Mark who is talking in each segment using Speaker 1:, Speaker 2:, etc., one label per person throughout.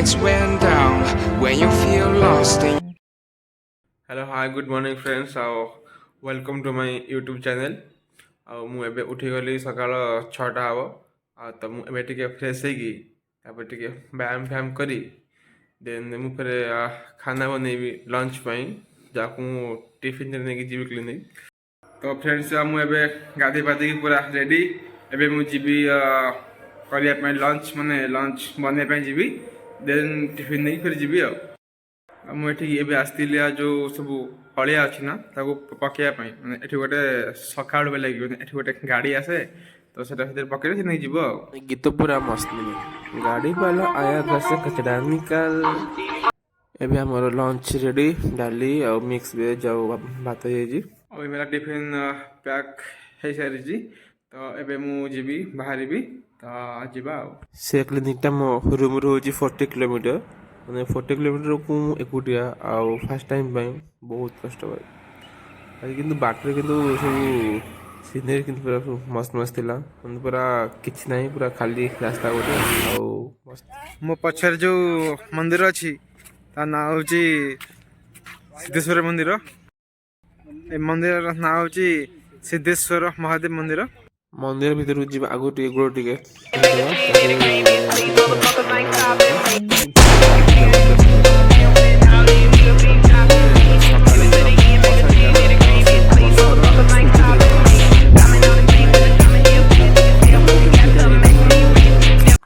Speaker 1: lights went down when you feel lost in
Speaker 2: hello hi good morning friends ଆଉ welcome to my YouTube channel. ଆଉ ମୁଁ ଏବେ ଉଠିଗଲି ସକାଳ 6ଟା ହେବ। ଆଉ ତ ମୁଁ ଏବେ ଟିକେ ଫ୍ରେଶ୍ ହେଇକି ତାପରେ ଟିକେ ବ୍ୟାୟାମ ଫ୍ୟାୟାମ କରି ଦେନ୍ ମୁଁ ଫେରେ ଖାନା ବନେଇବି ଲଞ୍ଚ ପାଇଁ, ଯାହାକୁ ମୁଁ ଟିଫିନ୍ରେ ନେଇକି ଯିବି କ୍ଲିନିକ୍। ତ ଫ୍ରେଣ୍ଡସ୍ ମୁଁ ଏବେ ଗାଧୋଇ ପାଧେଇକି ପୁରା ରେଡ଼ି। ଏବେ ମୁଁ ଯିବି କରିବା ପାଇଁ ଲଞ୍ଚ ବନେଇବା ପାଇଁ ଯିବି, ଦେନ୍ ଟିଫିନ୍ ନେଇକି ଫେରେ ଯିବି ଆଉ। ମୁଁ ଏଠିକି ଏବେ ଆସିଥିଲି ଯେଉଁ ସବୁ ଅଳିଆ ଅଛି ନା ତାକୁ ପକାଇବା ପାଇଁ, ମାନେ ଏଠି ଗୋଟେ ସକାଳୁ ବେଳେ ଲାଗିବ, ଏଠି ଗୋଟେ ଗାଡ଼ି ଆସେ ତ ସେଟା ଭିତରେ ପକେଇଲେ ସେ ନେଇଯିବ ଆଉ। ଗୀତ ପୁରା ମସ୍ତ ମାନେ ଗାଡ଼ି ବାଲା ଆୟା ଘର ସେ କଚଡ଼ା ନିକାଲ। ଏବେ ଆମର ଲଞ୍ଚ ରେଡ଼ି, ଡାଲି ଆଉ ମିକ୍ସ ଭେଜ୍ ଆଉ ଭାତ ହେଇଯାଇଛି। ଆଉ ଏବେ ଟିଫିନ୍ ପ୍ୟାକ୍ ହେଇସାରିଛି, ତ ଏବେ ମୁଁ ଯିବି ବାହାରିବି, ତ ଯିବା ଆଉ। ସେ କ୍ଲିନିକ୍ଟା ମୋ ରୁମ୍ରୁ ହେଉଛି 40 କିଲୋମିଟର, ମାନେ 40 କିଲୋମିଟରକୁ ମୁଁ ଏକୁଟିଆ, ଆଉ ଫାର୍ଷ୍ଟ ଟାଇମ୍ ପାଇଁ ବହୁତ କଷ୍ଟ ପାଏ। ଆଜି କିନ୍ତୁ ବାଟରେ କିନ୍ତୁ ସବୁ ସିନେରୀ କିନ୍ତୁ ପୁରା ମସ୍ତ ମସ୍ତ ଥିଲା, ମାନେ ପୁରା କିଛି ନାହିଁ, ପୁରା ଖାଲି ରାସ୍ତା ଗୋଟେ ଆଉ ମସ୍ତ। ମୋ ପଛରେ ଯେଉଁ ମନ୍ଦିର ଅଛି ତା ନାଁ ହେଉଛି ସିଦ୍ଧେଶ୍ୱର ମନ୍ଦିର। ଏ ମନ୍ଦିରର ନାଁ ହେଉଛି ସିଦ୍ଧେଶ୍ୱର ମହାଦେବ ମନ୍ଦିର। ମନ୍ଦିର ଭିତରକୁ ଯିବା ଆଗରୁ ଟିକେ ଗୋଡ଼ ଟିକେ ଧୋଇଦେବା, ତାପରେ ଲାଇଟ୍ ଜବରଦସ୍ତ ଥିଲା। ସକାଳେ ବର୍ଷା ହେଇଥିଲା ନା, ତ ସେ ବର୍ଷାର ସୂଚନା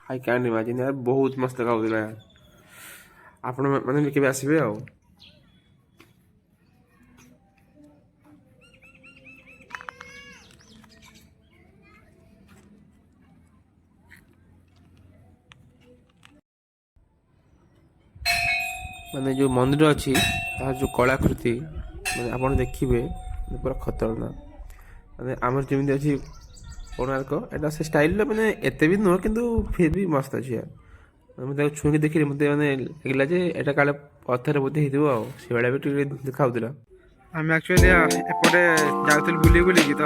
Speaker 2: ଆଇ କ୍ୟାନ୍ ଇମାଜିନ୍ ୟାର ବହୁତ ମସ୍ତ ଦେଖାଉଥିଲା। ଆପଣ ମାନେ ବି କେବେ ଆସିବେ ଆଉ। ମାନେ ଯେଉଁ ମନ୍ଦିର ଅଛି ତାହାର ଯେଉଁ କଳାକୃତି ମାନେ ଆପଣ ଦେଖିବେ ପୁରା ଖତରନାକ। ମାନେ ଆମର ଯେମିତି ଅଛି କୋଣାର୍କ, ଏଇଟା ସେ ଷ୍ଟାଇଲ୍ର ମାନେ ଏତେ ବି ନୁହଁ, କିନ୍ତୁ ଫିର୍ ବି ମସ୍ତ ଅଛି। ମୁଁ ତାକୁ ଛୁଇଁକି ଦେଖିଲି, ମୋତେ ମାନେ ଲାଗିଲା ଯେ ଏଇଟା କାଳେ ପଥର ବୋଧେ ହେଇଥିବ, ଆଉ ସେଭଳିଆ ବି ଟିକେ ଦେଖାଉଥିଲା। ଆମେ ଆକ୍ଚୁଆଲି ଏପଟେ ଯାଉଥିଲୁ ବୁଲିକି ତ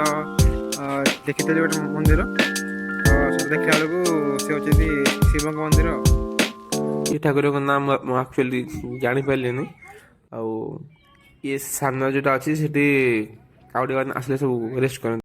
Speaker 2: ଦେଖିଥିଲି ଗୋଟେ ମନ୍ଦିର, ତ ସେଟା ଦେଖିଲା ବେଳକୁ ସେ ହେଉଛନ୍ତି ଶିବଙ୍କ ମନ୍ଦିର। ଏ ଠାକୁରଙ୍କ ନାଁ ମୁଁ ଆକ୍ଚୁଆଲି ଜାଣିପାରିଲିନି। ଆଉ ଇଏ ସାମ୍ନା ଯେଉଁଟା ଅଛି ସେଠି କାଉଡ଼ିଆ ମାନେ ଆସିଲେ ସବୁ ରେଷ୍ଟ କରନ୍ତି।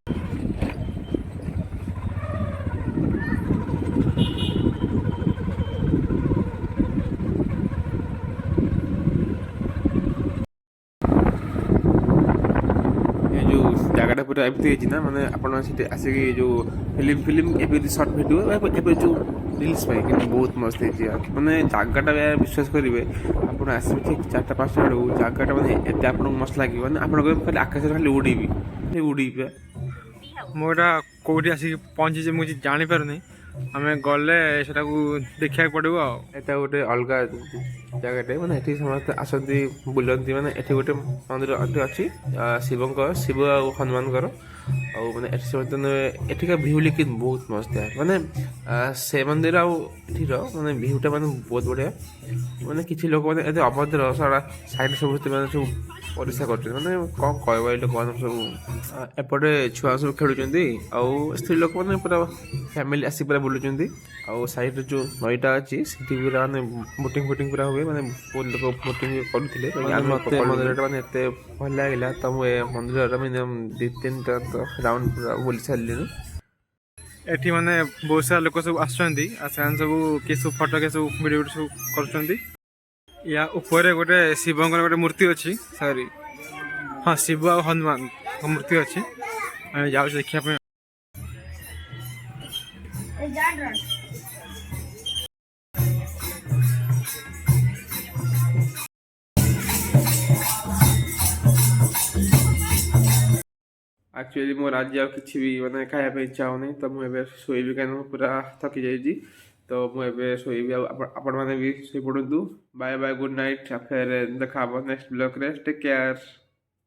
Speaker 2: ଏ ଯେଉଁ ଜାଗାଟା ପୁରା ଏମିତି ହେଇଛି ନା, ମାନେ ଆପଣ ସେଠି ଆସିକି ଯେଉଁ ଫିଲ୍ମ ଏବେ ସର୍ଟ ଭିଡ଼ିଓ ଏବେ ଯେଉଁ ରିଲ୍ସ ପାଇଁ କିନ୍ତୁ ବହୁତ ମସ୍ତ ହେଇଛି। ମାନେ ଜାଗାଟା ବିଶ୍ୱାସ କରିବେ, ଆପଣ ଆସିବେ ଠିକ୍ 4ଟା 5ଟା ବେଳକୁ, ଜାଗାଟା ମାନେ ଏତେ ଆପଣଙ୍କୁ ମସ୍ତ ଲାଗିବ, ମାନେ ଆପଣ କହିବେ ଖାଲି ଆକାଶରେ ଖାଲି ଉଡ଼ିବି ଉଡ଼ିବି। ମୁଁ ଏଇଟା କେଉଁଠି ଆସିକି ପହଞ୍ଚିଛି ମୁଁ କିଛି ଜାଣିପାରୁନି, ଆମେ ଗଲେ ସେଟାକୁ ଦେଖିବାକୁ ପଡ଼ିବ ଆଉ। ଏଇଟା ଗୋଟେ ଅଲଗା ଜାଗାଟେ, ମାନେ ଏଠି ସମସ୍ତେ ଆସନ୍ତି ବୁଲନ୍ତି, ମାନେ ଏଠି ଗୋଟେ ମନ୍ଦିର ଅଛି ଶିବ ଆଉ ହନୁମାନଙ୍କର। ଆଉ ମାନେ ଏଠି ସମସ୍ତେ ଏଠିକା ଭିଉ ଲେକିନ୍ ବହୁତ ମସ୍ତ, ମାନେ ସେ ମନ୍ଦିର ଆଉ ଏଠିର ମାନେ ଭିଉଟା ମାନେ ବହୁତ ବଢ଼ିଆ। ମାନେ କିଛି ଲୋକମାନେ ଏତେ ଅଭଦ୍ର ସାଇଡ଼୍ ସବୁ ମାନେ ସବୁ ପରିସ୍ରା କରୁଛନ୍ତି, ମାନେ କ'ଣ କହିବ ଏଇ ଲୋକମାନେ ସବୁ। ଏପଟେ ଛୁଆ ସବୁ ଖେଳୁଛନ୍ତି, ଆଉ ସ୍ତ୍ରୀ ଲୋକମାନେ ପୁରା ଫ୍ୟାମିଲି ଆସି ପୁରା ବୁଲୁଛନ୍ତି। ଆଉ ସାଇଡ଼୍ରେ ଯେଉଁ ନଈଟା ଅଛି ସେଠି ପୁରା ମାନେ ବୋଟିଂ ପୁରା ହୁଏ, ମାନେ ବହୁତ ଲୋକ ବୋଟିଂ କରୁଥିଲେ। ମୋତେ ମନ୍ଦିରଟା ମାନେ ଏତେ ଭଲ ଲାଗିଲା, ତ ମୁଁ ଏ ମନ୍ଦିରର ମିନିମମ୍ 2-3ଟା ରାଉଣ୍ଡ ପୁରା ବୁଲି ସାରିଲିଣି। ଏଠି ମାନେ ବହୁତ ସାରା ଲୋକ ସବୁ ଆସୁଛନ୍ତି, ଆଉ ସେମାନେ ସବୁ କିଏ ସବୁ ଫଟୋ କିଏ ସବୁ ଭିଡ଼ିଓ ସବୁ କରୁଛନ୍ତି। ୟା ଉପରେ ଗୋଟେ ଶିବଙ୍କର ଗୋଟେ ମୂର୍ତ୍ତି ଅଛି, ହଁ ଶିବ ଆଉ ହନୁମାନଙ୍କ ମୂର୍ତ୍ତି ଅଛି, ଆମେ ଯାଉଛୁ ଦେଖିବା ପାଇଁ। ଆକ୍ଚୁଆଲି ମୋର ଆଜି ଆଉ କିଛି ବି ମାନେ ଖାଇବା ପାଇଁ ଇଚ୍ଛା ହେଉନି, ତ ମୁଁ ଏବେ ଶୋଇବି, କାହିଁକି ମୁଁ ପୁରା ଥକି ଯାଇଛି। ତ ମୁଁ ଏବେ ଶୋଇବି, ଆଉ ଆପଣମାନେ ବି ଶୋଇପଡ଼ନ୍ତୁ। Bye bye, good night. ଫେର ଦେଖା ହେବ ନେକ୍ସଟ ବ୍ଲଗ୍ରେ। Take care.